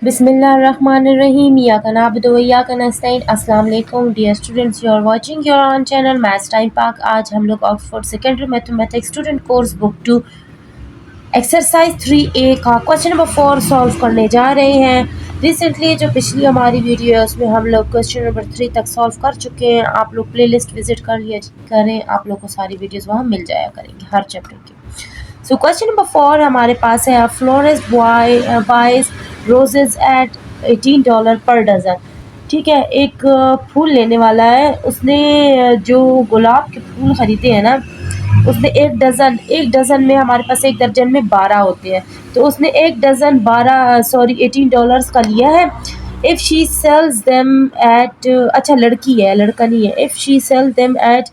Bismillahirrahmanirrahim. Iyaka na'budu wa iyaka नस्तईन. अस्सलाम वालेकुम dear students, you are watching your own channel maths time Pak. आज हम लोग Oxford secondary mathematics student course book 2 exercise 3A का question number 4 solve करने जा रहे हैं। रिसेंटली जो पिछली हमारी वीडियो है उसमें हम लोग क्वेश्चन नंबर 3 तक सॉल्व कर चुके हैं। आप लोग प्लेलिस्ट विजिट कर लिया करें, आप लोग को सारी वीडियोस वहाँ मिल जाया करेंगी हर चैप्टर की। सो क्वेश्चन नंबर 4 हमारे पास है, फ्लोरेंस बाइज रोजेज एट $18 पर डज़न। ठीक है, एक फूल लेने वाला है, उसने जो गुलाब के फूल ख़रीदे हैं ना, उसने एक डज़न में हमारे पास एक दर्जन में 12 होते हैं, तो उसने एक डज़न $18 का लिया है। If she sales them at, अच्छा लड़की है, लड़का नहीं है। If she sell them at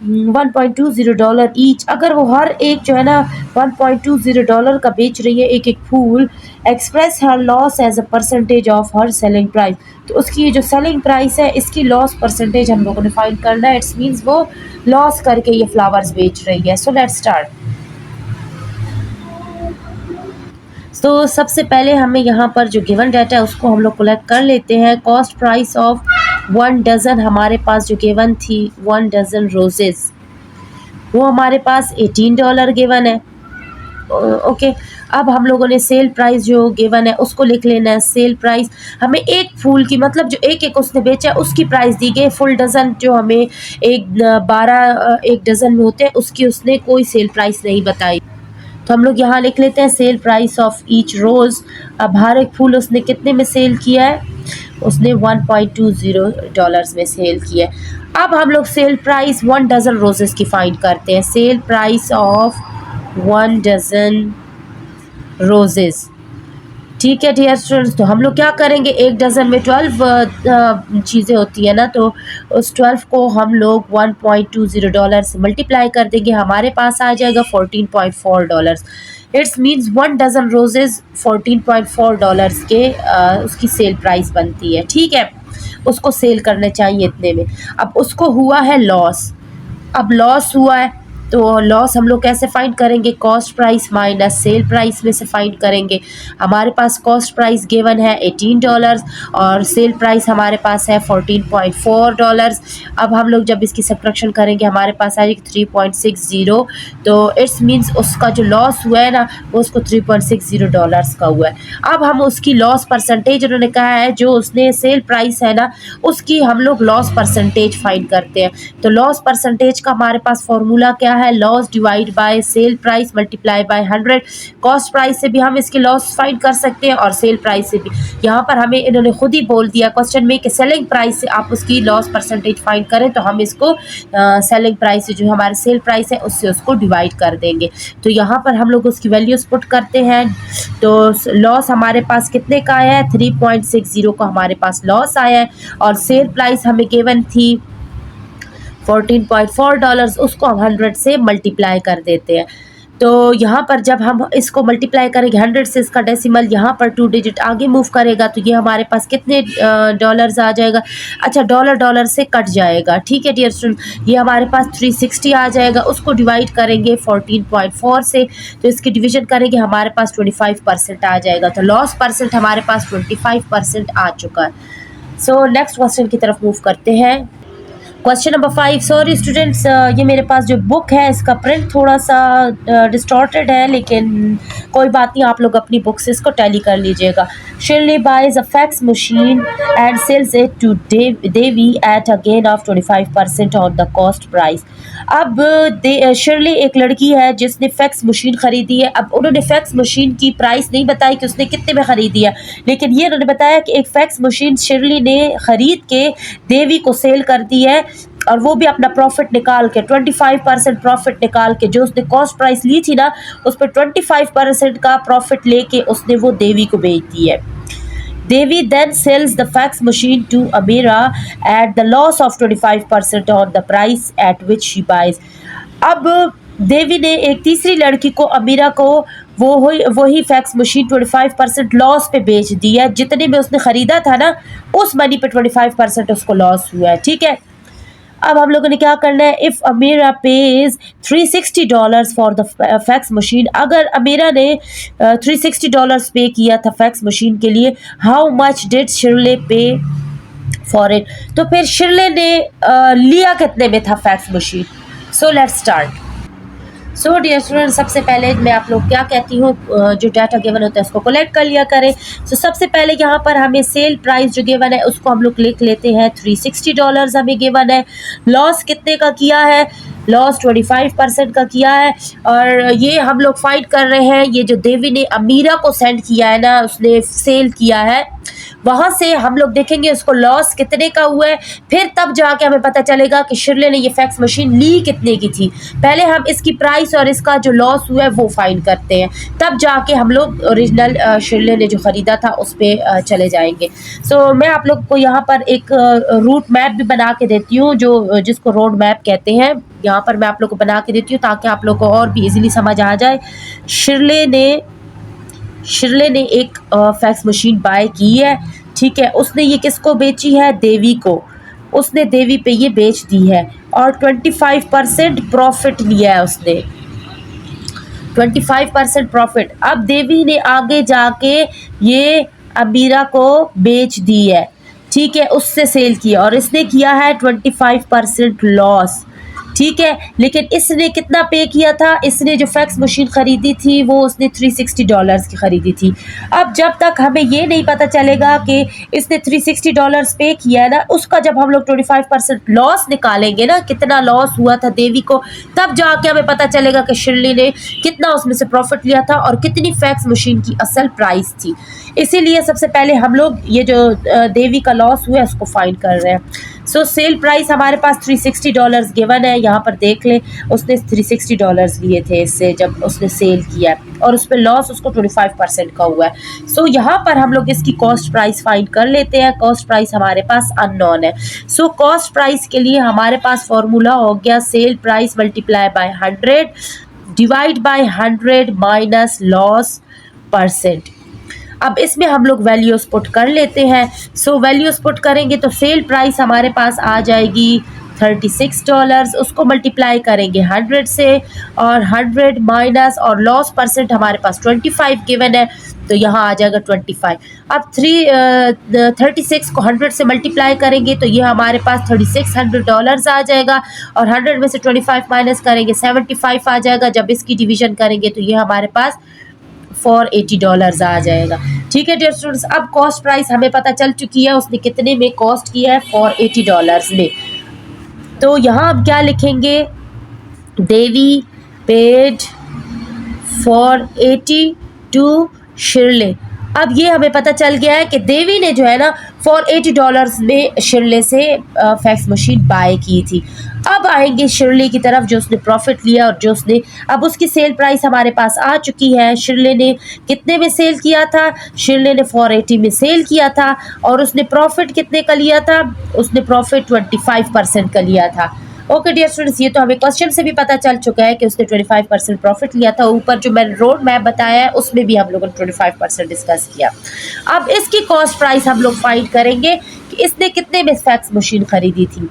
$1.20 each, अगर वो हर एक जो है ना $1.20 का बेच रही है एक एक फूल, express her loss as a percentage of her selling price, तो उसकी जो सेलिंग प्राइस है इसकी लॉस परसेंटेज हम लोगों ने फाइंड करना है। इट्स मीन्स वो लॉस करके ये फ्लावर्स बेच रही है। सो लेट्स स्टार्ट। तो सबसे पहले हमें यहाँ पर जो गिवन डाटा है उसको हम लोग कलेक्ट कर लेते हैं। कॉस्ट प्राइस ऑफ 1 डज़न हमारे पास जो गिवन थी, 1 डज़न रोजेस, वो हमारे पास $18 गिवन है। ओके, अब हम लोगों ने सेल प्राइस जो गिवन है उसको लिख लेना है। सेल प्राइस हमें एक फूल की, मतलब जो एक एक उसने बेचा है उसकी प्राइस दी गई। फुल डज़न जो हमें एक 12 एक डज़न में होते हैं उसकी उसने कोई सेल प्राइस नहीं बताई, तो हम लोग यहाँ लिख लेते हैं सेल प्राइस ऑफ ईच रोज़। अब हर एक फूल उसने कितने में सेल किया है, उसने $1.20 में सेल किया है। अब हम लोग सेल प्राइस 1 डज़न रोजेस की फाइंड करते हैं। Cell price of 1 dozen roses. ठीक है डियर स्टूडेंट्स, तो हम लोग क्या करेंगे, एक डज़न में 12 चीज़ें होती है ना, तो उस 12 को हम लोग $1.20 से मल्टीप्लाई कर देंगे, हमारे पास आ जाएगा $14.4। इट्स मीन्स 1 डज़न रोजेज़ $14.4 के उसकी सेल प्राइस बनती है। ठीक है, उसको सेल करने चाहिए इतने में। अब उसको हुआ है लॉस, अब लॉस हुआ है तो लॉस हम लोग कैसे फाइंड करेंगे, cost price minus cell price में से फाइंड करेंगे। हमारे पास कॉस्ट प्राइस गिवन है $18 और सेल प्राइस हमारे पास है $14.4। अब हम लोग जब इसकी सब्ट्रैक्शन करेंगे हमारे पास आ जाएगी 3.60, तो इट्स मीन्स उसका जो लॉस हुआ है ना वो उसको $3.60 का हुआ है। अब हम उसकी लॉस परसेंटेज, उन्होंने कहा है जो उसने सेल प्राइस है ना उसकी हम लोग लॉस परसेंटेज फाइंड करते हैं। तो लॉस परसेंटेज का हमारे पास फॉर्मूला क्या है, loss divide by sale price multiply by 100। Cost price से भी हम इसके लॉस फाइंड कर सकते हैं और सेल प्राइस से भी। यहाँ पर हमें इन्होंने खुद ही बोल दिया क्वेश्चन में कि सेलिंग प्राइस से आप उसकी लॉस परसेंटेज फाइंड करें, तो हम इसको सेलिंग प्राइस से जो हमारे सेल प्राइस है उससे उसको डिवाइड कर देंगे। तो यहाँ पर हम लोग उसकी वैल्यूज पुट करते हैं, तो लॉस हमारे पास कितने का आया है, 3.60 का हमारे पास लॉस आया है, और सेल प्राइस हमें गिवन थी $14.4, उसको हम 100 से मल्टीप्लाई कर देते हैं। तो यहाँ पर जब हम इसको मल्टीप्लाई करेंगे 100 से, इसका डेसिमल यहाँ पर 2 डिजिट आगे मूव करेगा, तो ये हमारे पास कितने डॉलर्स आ जाएगा, अच्छा डॉलर से कट जाएगा। ठीक है डियर स्टूडेंट, ये हमारे पास 360 आ जाएगा। उसको डिवाइड करेंगे 14.4 से, तो इसकी डिवीजन करेंगे हमारे पास 25% आ जाएगा। तो लॉस परसेंट हमारे पास 25% आ चुका है। सो नेक्स्ट क्वेश्चन की तरफ मूव करते हैं। Question number 5। सॉरी स्टूडेंट्स, ये मेरे पास जो बुक है इसका प्रिंट थोड़ा सा डिस्टॉर्टेड है, लेकिन कोई बात नहीं, आप लोग अपनी बुक से इसको टैली कर लीजिएगा। Shirley buys a fax machine and sells it to Devi at a gain of 25% on the cost price. अब शिरली एक लड़की है जिसने फैक्स मशीन खरीदी है। अब उन्होंने फैक्स मशीन की प्राइस नहीं बताई कि उसने कितने में खरीदी है, लेकिन ये उन्होंने बताया कि एक फैक्स मशीन शिरली ने खरीद के देवी को सेल कर दी है, और वो भी अपना प्रॉफिट निकाल के 25% प्रॉफिट निकाल के, जो उसने कॉस्ट प्राइस ली थी ना उस पर 25% का प्रॉफिट लेके उसने वो देवी को बेच दी है। Devi then sells the fax machine to Amira at the loss of 25% on the price at which she buys. अब देवी ने एक तीसरी लड़की को, अमीरा को, वही फैक्स मशीन 25% लॉस पे बेच दी है। जितने में उसने ख़रीदा था ना उस मनी पे 25% उसको लॉस हुआ है। ठीक है, अब हम लोगों ने क्या करना है, if Amira page $360 for the fax machine, अगर अमीरा ने $360 पे किया था फैक्स मशीन के लिए, हाउ मच डिड शिरले पे फॉर इट, तो फिर शिरले ने लिया कितने में था fax machine. So let's start. So dear student, सबसे पहले मैं आप लोग क्या कहती हूँ, जो डाटा गिवन होता है उसको कलेक्ट कर लिया करें। सो सबसे पहले यहाँ पर हमें सेल प्राइस जो गिवन है उसको हम लोग लिख लेते हैं, $360 हमें गिवन है। लॉस कितने का किया है, लॉस 25% का किया है। और ये हम लोग फाइंड कर रहे हैं, ये जो देवी ने अमीरा को सेंड किया है ना, उसने सेल किया है, वहाँ से हम लोग देखेंगे उसको लॉस कितने का हुआ है, फिर तब जाके हमें पता चलेगा कि शिरले ने ये फैक्स मशीन ली कितने की थी। पहले हम इसकी प्राइस और इसका जो लॉस हुआ है वो फाइंड करते हैं, तब जाके हम लोग ओरिजिनल शिरले ने जो ख़रीदा था उस पर चले जाएंगे। सो मैं आप लोग को यहाँ पर एक रूट मैप भी बना के देती हूँ, जो जिसको रोड मैप कहते हैं। यहाँ पर मैं आप लोग को बना के देती हूँ ताकि आप लोग को और भी इजीली समझ आ जाए। शिरले ने एक फैक्स मशीन बाय की है, ठीक है। उसने ये किसको बेची है, देवी को। उसने देवी पे ये बेच दी है और 25% प्रॉफिट लिया है उसने, 25% प्रॉफिट। अब देवी ने आगे जाके ये अमीरा को बेच दी है, ठीक है, उससे सेल किया और इसने किया है 25% लॉस, ठीक है। लेकिन इसने कितना पे किया था, इसने जो फैक्स मशीन ख़रीदी थी वो उसने $360 की ख़रीदी थी। अब जब तक हमें ये नहीं पता चलेगा कि इसने $360 पे किया है ना, उसका जब हम लोग 25% लॉस निकालेंगे ना, कितना लॉस हुआ था देवी को, तब जाके हमें पता चलेगा कि शिरली ने कितना उसमें से प्रॉफिट लिया था और कितनी फैक्स मशीन की असल प्राइस थी। इसीलिए सबसे पहले हम लोग ये जो देवी का लॉस हुआ है उसको फाइंड कर रहे हैं। सो सेल प्राइस हमारे पास $360 गिवन है, यहाँ पर देख लें, उसने $360 लिए थे इससे जब उसने सेल किया और उस पर लॉस उसको 25% का हुआ है। सो यहाँ पर हम लोग इसकी कॉस्ट प्राइस फाइंड कर लेते हैं। कॉस्ट प्राइस हमारे पास अननोन है। सो कॉस्ट प्राइस के लिए हमारे पास फॉर्मूला हो गया, sale price multiply by 100 divide by 100 minus loss percent. अब इसमें हम लोग वैल्यूज़ पुट कर लेते हैं। सो वैल्यूज़ पुट करेंगे तो सेल प्राइस हमारे पास आ जाएगी $36, उसको मल्टीप्लाई करेंगे 100 से और 100 माइनस और लॉस परसेंट हमारे पास 25 गिवन है, तो यहाँ आ जाएगा 25। अब 36 को 100 से मल्टीप्लाई करेंगे तो ये हमारे पास $3600 आ जाएगा और 100 में से 25 माइनस करेंगे 75 आ जाएगा। जब इसकी डिवीज़न करेंगे तो ये हमारे पास $480 आ जाएगा, ठीक है डियर स्टूडेंट्स। अब कॉस्ट प्राइस हमें पता चल चुकी है, उसने कितने में कॉस्ट किया है, $480 में। तो यहाँ हम क्या लिखेंगे, देवी पेड $480 टू शिरले। अब ये हमें पता चल गया है कि देवी ने जो है ना $480 में शिरले से फैक्स मशीन बाय की थी। अब आएंगे शिरले की तरफ, जो उसने प्रॉफिट लिया और जो उसने, अब उसकी सेल प्राइस हमारे पास आ चुकी है। शिरले ने कितने में सेल किया था, शिरले ने $480 में सेल किया था और उसने प्रॉफिट कितने का लिया था, उसने प्रॉफिट 25% का लिया था। ओके डियर स्टूडेंट्स, ये तो हमें क्वेश्चन से भी पता चल चुका है कि उसने 25% प्रॉफिट लिया था। ऊपर जो मैंने रोड मैप बताया है उसमें भी हम लोगों ने 25% डिस्कस किया। अब इसकी कॉस्ट प्राइस हम लोग फाइंड करेंगे कि इसने कितने में फैक्स मशीन खरीदी थी।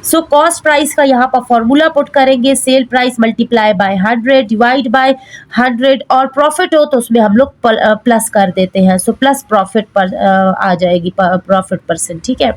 सो कॉस्ट प्राइस का यहाँ पर फॉर्मूला पुट करेंगे, sale price multiply by 100 divide by 100 और प्रॉफिट हो तो उसमें हम लोग प्लस कर देते हैं। सो प्लस प्रॉफिट पर आ जाएगी प्रॉफिट परसेंट, ठीक है।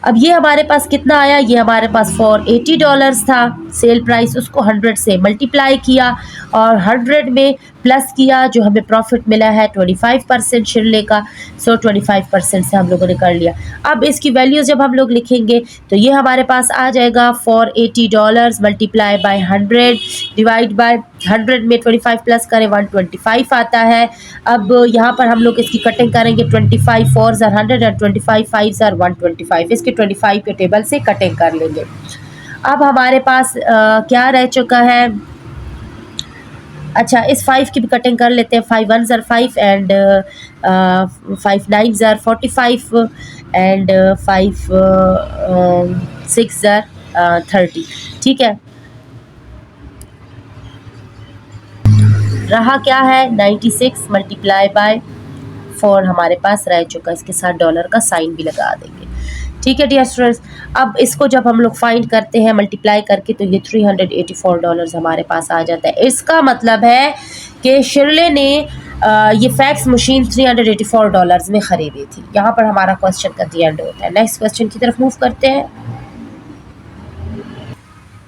अब ये हमारे पास कितना आया, ये हमारे पास $480 था सेल प्राइस, उसको 100 से मल्टीप्लाई किया और 100 में प्लस किया, जो हमें प्रॉफिट मिला है 25% शिरले का। सो 25% से हम लोगों ने कर लिया। अब इसकी वैल्यूज़ जब हम लोग लिखेंगे तो ये हमारे पास आ जाएगा $480 मल्टीप्लाई बाय 100 डिवाइड बाय 100 में 25 प्लस करें 125 आता है। अब यहाँ पर हम लोग इसकी कटिंग करेंगे, 25 4 ज़ार 100 और 25 5 ज़ार 125, इसके 25 के टेबल से कटिंग कर लेंगे। अब हमारे पास क्या रह चुका है, अच्छा इस 5 की भी कटिंग कर लेते हैं। 5 1 ज़ार 5 एंड 5 9 ज़ार 45 एंड 5 6 ज़ार 30, ठीक है। रहा क्या है, 96 मल्टीप्लाई बाय 4 हमारे पास रह चुका है, इसके साथ डॉलर का साइन भी लगा देंगे, ठीक है डियर स्टूडेंट्स, अब इसको जब हम लोग फाइंड करते हैं मल्टीप्लाई करके तो ये $384 हमारे पास आ जाता है। इसका मतलब है कि शिरले ने ये फैक्स मशीन $384 में ख़रीदी थी। यहाँ पर हमारा क्वेश्चन का दी एंड होता है। नेक्स्ट क्वेश्चन की तरफ मूव करते हैं।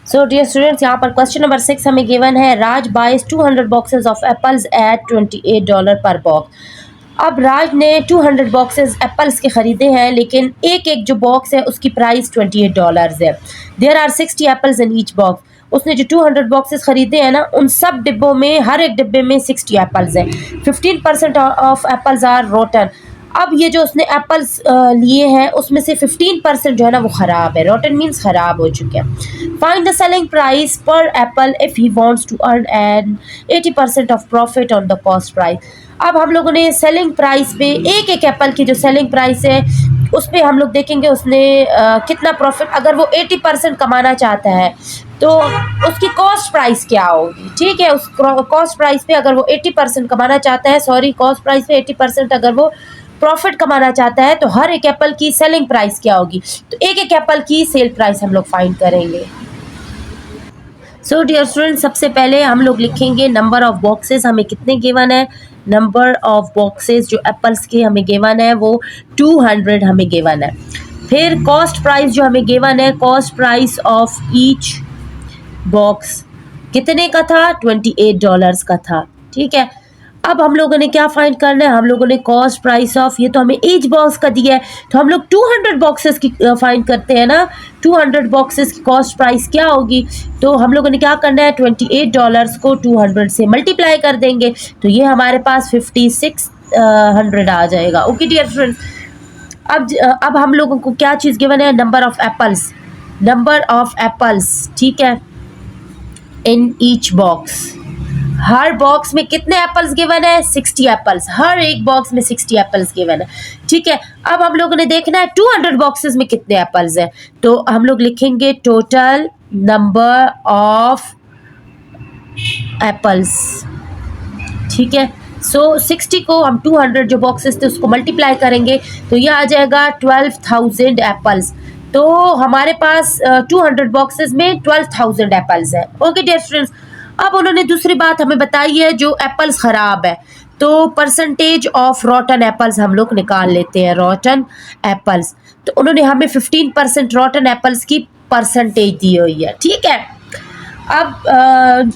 सो डियर स्टूडेंट्स, यहाँ पर क्वेश्चन नंबर 6 हमें गिवन है, Raj buys 200 boxes of apples at $28 per box. अब राज ने 200 बॉक्सेस एप्पल्स के ख़रीदे हैं, लेकिन एक एक जो बॉक्स है उसकी प्राइस $28 है। There are 60 apples in each box. उसने जो 200 बॉक्सेस ख़रीदे हैं ना, उन सब डिब्बों में हर एक डिब्बे में 60 एप्पल्स हैं। 15% ऑफ एप्पल्स आर रोटन। अब ये जो उसने एप्पल्स लिए हैं उसमें से 15% जो है ना वो ख़राब है। रोटन मीन्स ख़राब हो चुके हैं। Find the selling price per apple if he wants to earn an 80% of profit on the cost price. अब हम लोगों ने सेलिंग प्राइस पे एक एक एप्पल की जो सेलिंग प्राइस है उस पर हम लोग देखेंगे उसने कितना प्रॉफिट, अगर वो 80% कमाना चाहता है तो उसकी कॉस्ट प्राइस क्या होगी। ठीक है, उस कॉस्ट प्राइस पे अगर वो 80% कमाना चाहता है, सॉरी कॉस्ट प्राइस पे 80% अगर वो प्रॉफिट कमाना चाहता है तो हर एक एप्पल की सेलिंग प्राइस क्या होगी। तो एक एक एप्पल की सेल प्राइस हम लोग फाइंड करेंगे। सो डियर स्टूडेंट, सबसे पहले हम लोग लिखेंगे नंबर ऑफ बॉक्सेस हमें कितने गिवन है। नंबर ऑफ बॉक्सेस जो एप्पल्स के हमें गिवन है वो 200 हमें गिवन है। फिर कॉस्ट प्राइस जो हमें गिवन है, cost price of each box कितने का था, $28 का था। ठीक है, अब हम लोगों ने क्या फाइंड करना है, हम लोगों ने कॉस्ट प्राइस ऑफ, ये तो हमें ईच बॉक्स का दिया है तो हम लोग 200 बॉक्सेस की फाइंड करते हैं ना। 200 बॉक्सेस की कॉस्ट प्राइस क्या होगी, तो हम लोगों ने क्या करना है, $28 को 200 से मल्टीप्लाई कर देंगे तो ये हमारे पास 5600 आ जाएगा। ओके डियर फ्रेंड्स, अब हम लोगों को क्या चीज़ गिवन है, number of apples, number of apples. ठीक है, इन ईच बॉक्स, हर बॉक्स में कितने एप्पल्स गिवन है, 60 एप्पल्स, हर एक बॉक्स में 60 एप्पल्स गिवन है। ठीक है, अब हम लोगों ने देखना है 200 बॉक्सेस में कितने एप्पल्स हैं, तो हम लोग लिखेंगे टोटल नंबर ऑफ एप्पल्स। ठीक है, सो 60 को हम 200 जो बॉक्सेस थे उसको मल्टीप्लाई करेंगे तो ये आ जाएगा 12,000 एप्पल्स। तो हमारे पास 200 बॉक्सेस में 12,000 एप्पल्स हैं। ओके डियर स्टूडेंट्स, अब उन्होंने दूसरी बात हमें बताई है, जो एप्पल्स ख़राब है तो परसेंटेज ऑफ रॉटन एप्पल्स हम लोग निकाल लेते हैं। रॉटन एप्पल्स, तो उन्होंने हमें 15% रॉटन एप्पल्स की परसेंटेज दी हुई है। ठीक है, अब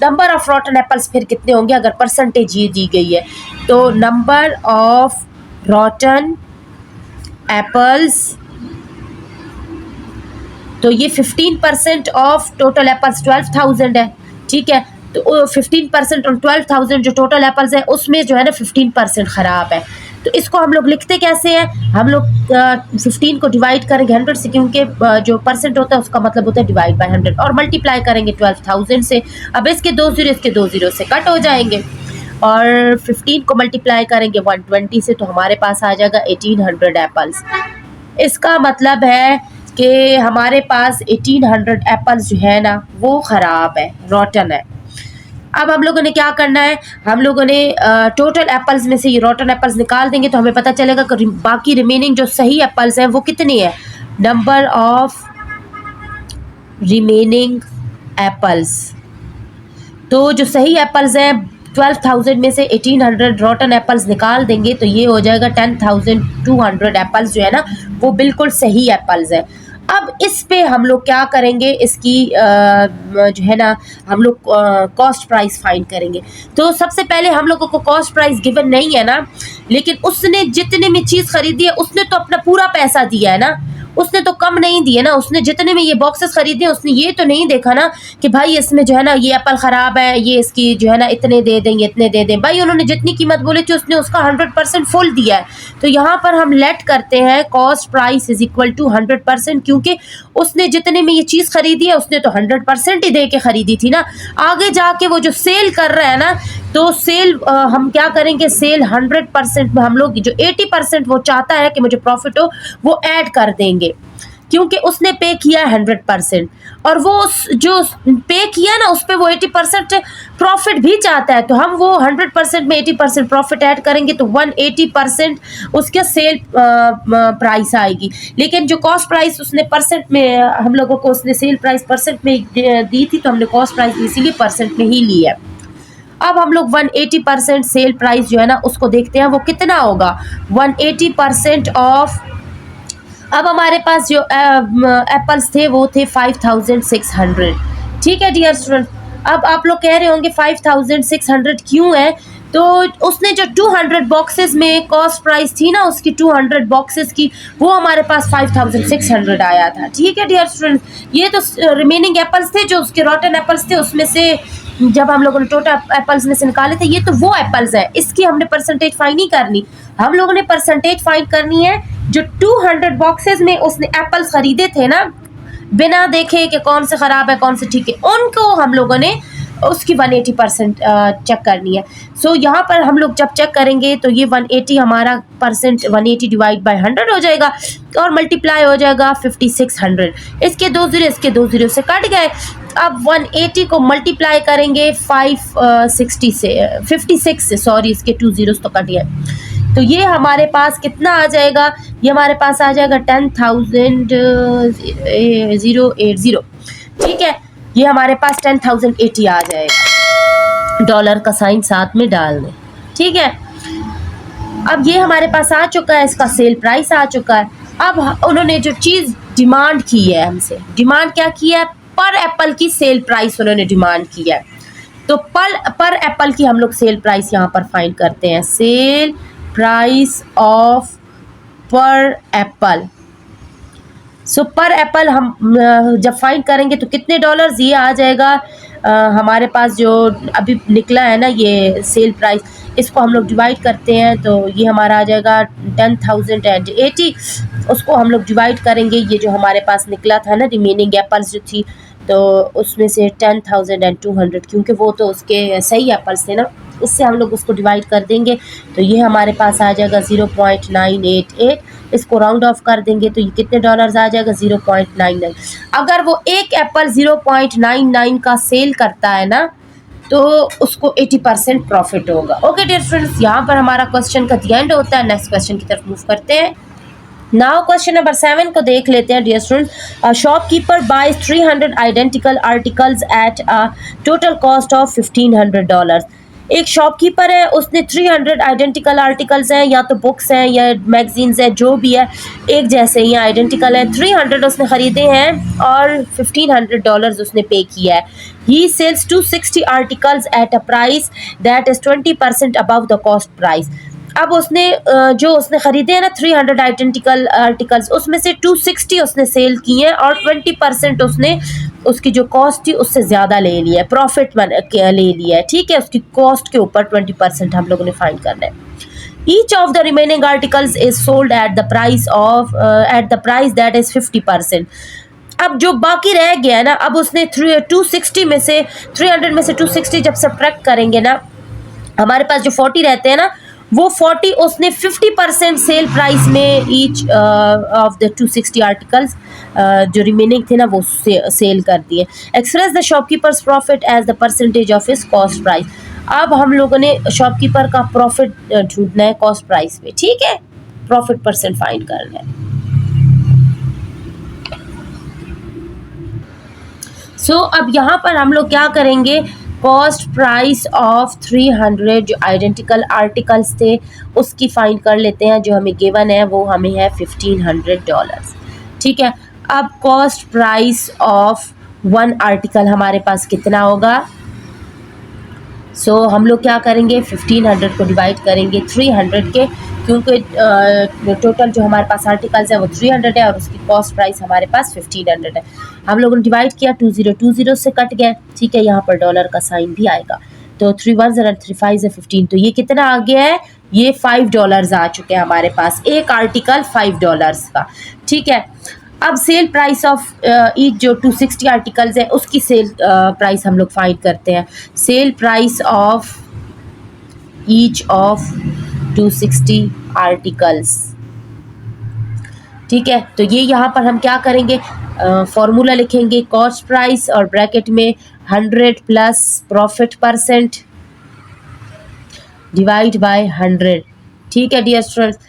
नंबर ऑफ रॉटन एप्पल्स फिर कितने होंगे अगर परसेंटेज ये दी गई है, तो नंबर ऑफ रॉटन एप्पल्स, तो ये 15% ऑफ टोटल एप्पल्स 12,000 है। ठीक है, तो 15% और 12,000 जो टोटल एप्पल्स है उसमें जो है ना 15% ख़राब है। तो इसको हम लोग लिखते कैसे हैं, हम लोग 15 को डिवाइड करेंगे 100 से, क्योंकि जो परसेंट होता है उसका मतलब होता है डिवाइड बाय 100, और मल्टीप्लाई करेंगे 12,000 से। अब इसके 2 जीरो इसके 2 जीरो से कट हो जाएंगे और 15 को मल्टीप्लाई करेंगे 120 से तो हमारे पास आ जाएगा 1800 एप्पल्स। इसका मतलब है कि हमारे पास 1800 एप्पल्स जो है ना वो ख़राब है, रॉटन है। अब हम लोगों ने क्या करना है, हम लोगों ने टोटल एप्पल्स में से ये रॉटन एप्पल्स निकाल देंगे तो हमें पता चलेगा कि बाकी रिमेनिंग जो सही एप्पल्स हैं वो कितनी है। नंबर ऑफ रिमेनिंग एप्पल्स, तो जो सही एप्पल्स हैं 12,000 में से 1800 रॉटन एप्पल्स निकाल देंगे तो ये हो जाएगा 10,200 एप्पल्स जो है ना वो बिल्कुल सही एप्पल्स है। अब इस पे हम लोग क्या करेंगे, इसकी जो है ना हम लोग कॉस्ट प्राइस फाइंड करेंगे। तो सबसे पहले हम लोगों को कॉस्ट प्राइस गिवन नहीं है ना, लेकिन उसने जितने में चीज़ खरीदी है उसने तो अपना पूरा पैसा दिया है ना, उसने तो कम नहीं दिए ना। उसने जितने में ये बॉक्सेस खरीदे उसने ये तो नहीं देखा ना कि भाई इसमें जो है ना ये एप्पल ख़राब है, ये इसकी जो है ना इतने दे देंगे इतने दे दें। भाई उन्होंने जितनी कीमत बोली थी उसने उसका 100% फुल दिया है। तो यहाँ पर हम लेट करते हैं cost price is equal to 100%, क्योंकि उसने जितने में ये चीज़ खरीदी है उसने तो 100% ही दे के ख़रीदी थी ना। आगे जाके वो जो सेल कर रहा है ना, तो सेल हम क्या करेंगे, सेल 100% में हम लोग जो 80% वो चाहता है कि मुझे प्रॉफिट हो वो ऐड कर देंगे। क्योंकि उसने पे किया 100% और वो जो पे किया ना उस पर वो 80% प्रॉफिट भी चाहता है, तो हम वो 100% में 80% प्रॉफिट ऐड करेंगे तो 180% उसके सेल प्राइस आएगी। लेकिन जो कॉस्ट प्राइस उसने परसेंट में हम लोगों को उसने सेल प्राइस परसेंट में दी थी, तो हमने कॉस्ट प्राइस इसीलिए परसेंट में ही ली है। अब हम लोग 180% सेल प्राइस जो है ना उसको देखते हैं वो कितना होगा। 180% ऑफ, अब हमारे पास जो एप्पल्स थे वो थे 5600। ठीक है डियर स्टूडेंट, अब आप लोग कह रहे होंगे 5600 क्यों है, तो उसने जो 200 बॉक्सेस में कॉस्ट प्राइस थी ना उसकी 200 बॉक्सेस की, वो हमारे पास 5600 आया था। ठीक है डियर स्टूडेंट, ये तो रिमेनिंग एप्पल्स थे जो उसके रॉटन एप्पल्स थे, उसमें से जब हम लोगों ने टोटल एप्पल्स में से निकाले थे, ये तो वो एप्पल्स है, इसकी हमने परसेंटेज फाइंड नहीं करनी। हम लोगों ने परसेंटेज फाइंड करनी है जो 200 बॉक्सेस में उसने एप्पल्स खरीदे थे ना, बिना देखे कि कौन से खराब है कौन से ठीक है, उनको हम लोगों ने उसकी 180% चेक करनी है। सो यहाँ पर हम लोग जब चेक करेंगे तो ये 180 हमारा परसेंट 180 डिवाइड बाय 100 हो जाएगा और मल्टीप्लाई हो जाएगा 5600। इसके 2 जीरो इसके 2 जीरो से कट गए। अब 180 को मल्टीप्लाई करेंगे 560 से 56 से, सॉरी इसके 2 जीरोस तो कट गए, तो ये हमारे पास कितना आ जाएगा, ये हमारे पास आ जाएगा 10,080। ठीक है, ये हमारे पास 10,080 आ जाएगा, डॉलर का साइन साथ में डाल दें। ठीक है, अब ये हमारे पास आ चुका है, इसका सेल प्राइस आ चुका है। अब उन्होंने जो चीज़ डिमांड की है हमसे, डिमांड क्या की है, पर एप्पल की सेल प्राइस उन्होंने डिमांड की है, तो पर एप्पल की हम लोग सेल प्राइस यहाँ पर फाइंड करते हैं। सेल प्राइस ऑफ पर एप्पल, सो पर एप्पल हम जब फाइंड करेंगे तो कितने डॉलर्स, ये आ जाएगा हमारे पास जो अभी निकला है ना ये सेल प्राइस, इसको हम लोग डिवाइड करते हैं तो ये हमारा आ जाएगा 10,080। उसको हम लोग डिवाइड करेंगे, ये जो हमारे पास निकला था ना रिमेनिंग एप्पल्स जो थी, तो उसमें से 10,200, क्योंकि वो तो उसके सही एप्पल्स थे ना, इससे हम लोग उसको डिवाइड कर देंगे तो ये हमारे पास आ जाएगा 0.988। इसको राउंड ऑफ कर देंगे तो ये कितने डॉलर्स आ जाएगा, 0.99। अगर वो एक एप्पल 0.99 का सेल करता है ना तो उसको 80% प्रॉफिट होगा। ओके डियर स्टूडेंट्स, यहाँ पर हमारा क्वेश्चन का द एंड होता है। नेक्स्ट क्वेश्चन की तरफ मूव करते हैं। नाउ क्वेश्चन नंबर 7 को देख लेते हैं dear student. Shopkeeper buys 300 identical articles at a total cost of $1,500। एक शॉपकीपर है, उसने 300 आइडेंटिकल आर्टिकल्स हैं, या तो बुक्स हैं या मैगजीन्स हैं, जो भी है एक जैसे ही आइडेंटिकल है, 300 उसने ख़रीदे हैं और $1,500 उसने पे किया है। He sells 260 articles at a price that is 20% above the cost price. अब उसने जो उसने ख़रीदे हैं ना 300 आइडेंटिकल आर्टिकल्स, उसमें से 260 उसने सेल किए हैं और 20% उसने उसकी जो कॉस्ट थी उससे ज़्यादा ले लिया है, प्रॉफिट ले लिया है। ठीक है, उसकी कॉस्ट के ऊपर 20% हम लोगों ने फाइंड करना है। Each of the remaining articles is sold at the price that is 50%। अब जो बाकी रह गया है ना, अब उसने 260 में से 300 में से 260 जब सब्ट्रैक्ट करेंगे ना, हमारे पास जो 40 रहते हैं ना, वो 40 उसने 50% सेल प्राइस में ईच ऑफ द 260 आर्टिकल्स जो रिमेनिंग थे ना वो सेल कर दिए। Express the shopkeeper's profit as the percentage of his cost price. अब हम लोगों ने शॉपकीपर का प्रॉफिट ढूंढना है कॉस्ट प्राइस में। ठीक है, प्रॉफिट परसेंट फाइंड करना है। सो अब यहाँ पर हम लोग क्या करेंगे, कॉस्ट प्राइस ऑफ 300 जो आइडेंटिकल आर्टिकल्स थे उसकी फाइंड कर लेते हैं। जो हमें गिवन है वो हमें है $1,500। ठीक है, अब कॉस्ट प्राइस ऑफ 1 आर्टिकल हमारे पास कितना होगा। सो हम लोग क्या करेंगे, 1500 को डिवाइड करेंगे 300 के, क्योंकि टोटल जो हमारे पास आर्टिकल्स है वो 300 है और उसकी कॉस्ट प्राइस हमारे पास 1500 है। हम लोगों ने डिवाइड किया, 2020 से कट गए। ठीक है, यहाँ पर डॉलर का साइन भी आएगा, तो 3 1 0 3 5 से 15, तो ये कितना आ गया है, ये $5 आ चुके हैं हमारे पास, एक आर्टिकल $5 का। ठीक है, अब सेल प्राइस ऑफ ईच जो 260 आर्टिकल्स है उसकी सेल प्राइस हम लोग फाइंड करते हैं। Cell price of each of 260 articles. ठीक है, तो ये यहाँ पर हम क्या करेंगे, फॉर्मूला लिखेंगे कॉस्ट प्राइस और ब्रैकेट में 100 plus profit percent divide by 100। ठीक है डियर स्टूडेंट्स,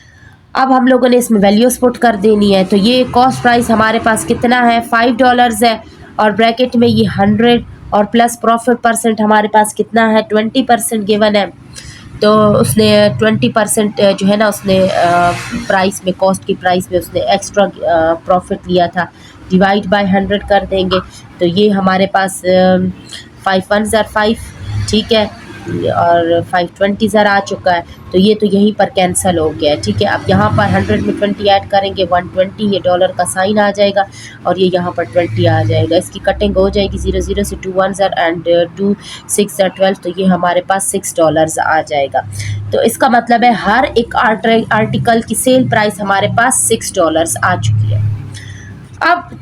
अब हम लोगों ने इसमें वैल्यूज पुट कर देनी है। तो ये कॉस्ट प्राइस हमारे पास कितना है, $5 है, और ब्रैकेट में ये 100 और प्लस प्रॉफिट परसेंट हमारे पास कितना है, 20% गिवन है। तो उसने 20% जो है ना, उसने प्राइस में, कॉस्ट की प्राइस में उसने एक्स्ट्रा प्रॉफिट लिया था, डिवाइड बाय 100 कर देंगे। तो ये हमारे पास 5 1 5, ठीक है, और 5 20 आ चुका है। तो ये तो यहीं पर कैंसिल हो गया है। ठीक है, अब यहाँ पर 100 में 20 ऐड करेंगे, 120, ये डॉलर का साइन आ जाएगा और ये यहाँ पर 20 आ जाएगा। इसकी कटिंग हो जाएगी 0 0 से 2 1 एंड 2 6 12, तो ये हमारे पास $6 आ जाएगा। तो इसका मतलब है हर एक आर्टिकल की सेल प्राइस हमारे पास $6 आ चुकी है। अब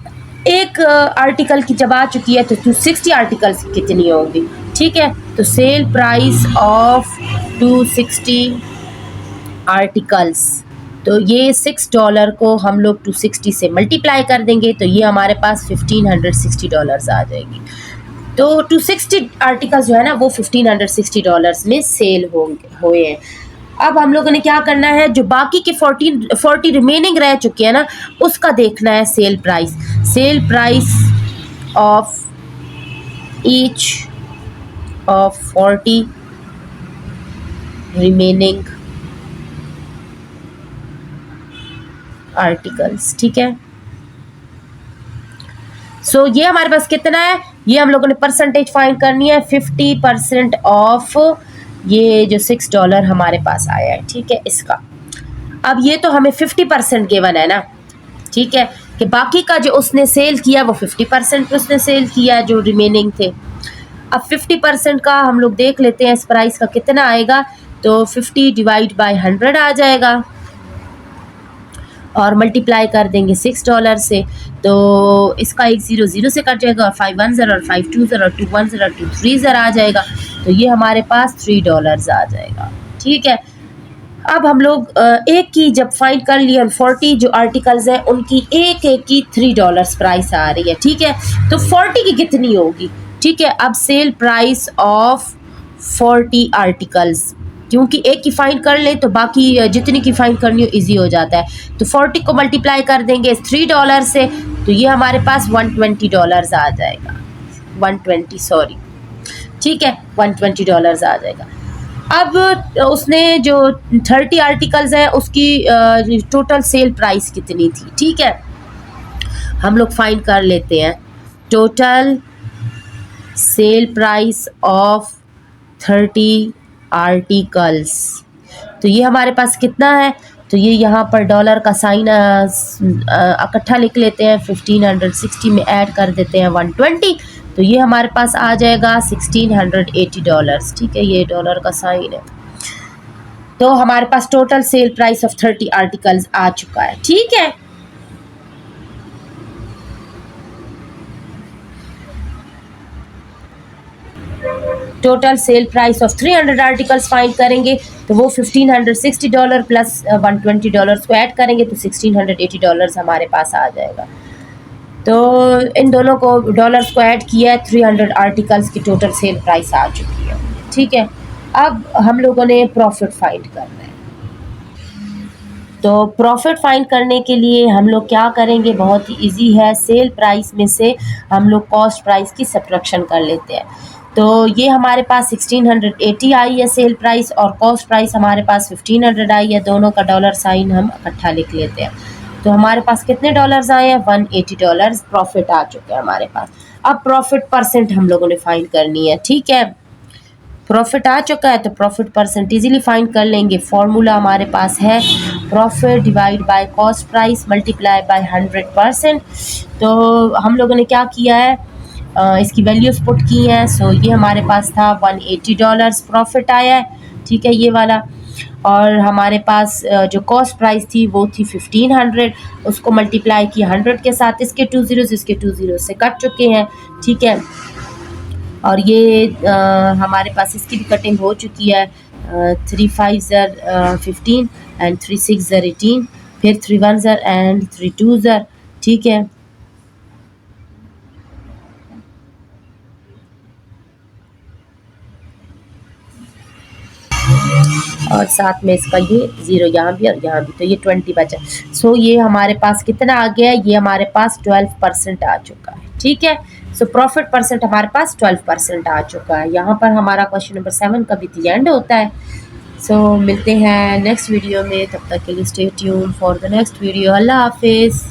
एक आर्टिकल की जब आ चुकी है तो 260 आर्टिकल्स कितनी होगी। ठीक है, तो सेल प्राइस ऑफ 260 आर्टिकल्स, तो ये $6 को हम लोग 260 से मल्टीप्लाई कर देंगे, तो ये हमारे पास $1560 आ जाएगी। तो 260 आर्टिकल्स जो है ना वो $1560 में सेल हुए हैं। अब हम लोगों ने क्या करना है, जो बाकी के 40 रिमेनिंग रह चुके हैं ना, उसका देखना है sale price. Cell price of each of 40 remaining articles. ठीक है, सो ये हमारे पास कितना है, ये हम लोगों ने परसेंटेज फाइंड करनी है। 50% ऑफ ये जो $6 हमारे पास आया है, ठीक है, इसका। अब ये तो हमें 50% गिवन है ना, ठीक है, कि बाकी का जो उसने सेल किया वो 50% उसने सेल किया जो रिमेनिंग थे। अब 50% का हम लोग देख लेते हैं इस प्राइस का कितना आएगा, तो 50 डिवाइड बाय 100 आ जाएगा और मल्टीप्लाई कर देंगे $6 से। तो इसका एक 0 0 से कट जाएगा और 5 1 और 5 2 और 2 1 और 2 3 आ जाएगा। तो ये हमारे पास $3 आ जाएगा। ठीक है, अब हम लोग एक की जब फाइंड कर लिया, 40 जो आर्टिकल्स हैं उनकी एक एक की $3 प्राइस आ रही है। ठीक है, तो 40 की कितनी होगी। ठीक है, अब सेल प्राइस ऑफ 40 आर्टिकल्स, क्योंकि एक की फाइंड कर ले तो बाकी जितनी की फाइंड करनी हो इजी हो जाता है। तो 40 को मल्टीप्लाई कर देंगे $3 से, तो ये हमारे पास $120 आ जाएगा। 120 सॉरी, ठीक है, $120 आ जाएगा। अब उसने जो 30 आर्टिकल्स हैं उसकी टोटल सेल प्राइस कितनी थी। ठीक है, हम लोग फाइंड कर लेते हैं total sale price of 30 articles. तो ये हमारे पास कितना है, तो ये यहाँ पर डॉलर का साइन इकट्ठा लिख लेते हैं, 1560 में ऐड कर देते हैं 120, तो ये हमारे पास आ जाएगा $1680। ठीक है, ये डॉलर का साइन है। तो हमारे पास total sale price of 30 articles आ चुका है। ठीक है, total sale price of 300 articles find करेंगे, तो वो $1560 प्लस $120 को ऐड करेंगे तो $1680 हमारे पास आ जाएगा। तो इन दोनों को डॉलर्स को ऐड किया है, 300 आर्टिकल्स की टोटल सेल प्राइस आ चुकी है। ठीक है, अब हम लोगों ने प्रॉफिट फाइंड करना है। तो प्रॉफिट फाइंड करने के लिए हम लोग क्या करेंगे, बहुत ही इजी है। सेल प्राइस में से हम लोग कॉस्ट प्राइस की सब्ट्रैक्शन कर लेते हैं। तो ये हमारे पास 1680 आई है सेल प्राइस और कॉस्ट प्राइस हमारे पास 1500 आई है। दोनों का डॉलर साइन हम इकट्ठा लिख लेते हैं। तो हमारे पास कितने डॉलर्स आए हैं, $180 प्रॉफिट आ चुके हैं हमारे पास। अब प्रॉफिट परसेंट हम लोगों ने फाइंड करनी है। ठीक है, प्रॉफिट आ चुका है तो प्रॉफिट परसेंट इजीली फाइंड कर लेंगे। फॉर्मूला हमारे पास है profit divide by cost price multiply by 100%। तो हम लोगों ने क्या किया है, इसकी वैल्यूज पुट की हैं। सो ये हमारे पास था $180 प्रॉफिट आया है। ठीक है, ये वाला। और हमारे पास जो कॉस्ट प्राइस थी वो थी 1500, उसको मल्टीप्लाई किया 100 के साथ। इसके 2 zeros इसके 2 zeros से कट चुके हैं। ठीक है, और ये हमारे पास इसकी भी कटिंग हो चुकी है। 3 5 15 एंड 3 6 18, फिर 3 1s are and 3 2s are, ठीक है। और साथ में इसका ये 0 यहाँ भी और यहाँ भी, तो ये 20 बचा। सो ये हमारे पास कितना आ गया, ये हमारे पास 12% आ चुका है, ठीक है। सो प्रॉफिट परसेंट हमारे पास 12% आ चुका है। यहाँ पर हमारा क्वेश्चन नंबर 7 का भी द एंड होता है। सो मिलते हैं नेक्स्ट वीडियो में, तब तक के लिए stay tune for the next video. अल्लाह हाफिज़।